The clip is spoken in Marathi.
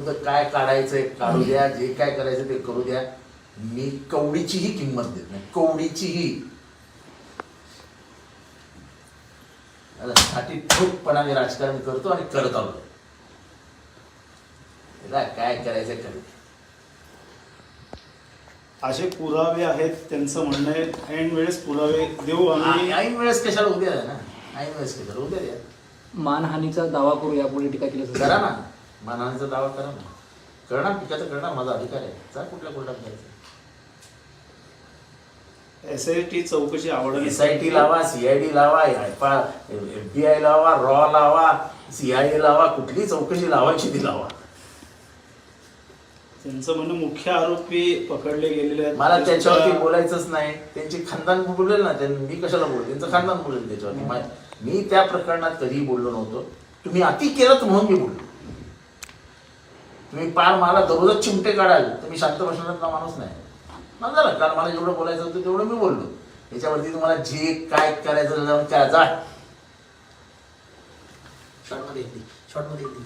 काय काढायचंय काढू द्या, जे काय करायचं ते करू द्या. मी कवडीचीही किंमत देत नाही, कवडीचीही. साठी ठोकपणाने राजकारण करतो आणि करत आलो. काय करायचं करू द्या. असे पुरावे आहेत, त्यांचं म्हणणं आहे ऐन वेळेस पुरावे देऊ आम्ही. ऐन वेळेस कशाला उद्या द्या ना, ऐन वेळेस कशाला उद्या द्या. मानहानीचा दावा करू यापुढे टीका केली करा ना, मानहानीचा दावा करा ना. करणार पिकाचं करणार, माझा अधिकार आहे. जा कुठल्या कोर्टात जायचं. SIT चौकशी आवडेल. SIT लावा, CID लावा, FBI लावा, रॉ लावा, CIA लावा, कुठली चौकशी लावायची ती लावा. त्यांचं म्हणणं मुख्य आरोपी पकडले गेलेले आहेत. मला त्याच्यावरती बोलायचंच नाही. त्यांची खानदान बोलेल ना, मी कशाला बोलेल, त्यांचं खानदान बोलेल त्याच्यावरती. मी त्या प्रकरणात कधीही बोललो नव्हतो. तुम्ही अति केलं म्हणून मी बोललो. तुम्ही पार मला दररोजच चिमटे काढाल तर मी शांत बसणारा माणूस नाही. मला झालं, कारण मला जेवढं बोलायचं होतं तेवढं मी बोललो. त्याच्यावरती तुम्हाला जे काय करायचं जाऊन करा, जा. शॉर्टमध्ये येते, शॉर्टमध्ये येते.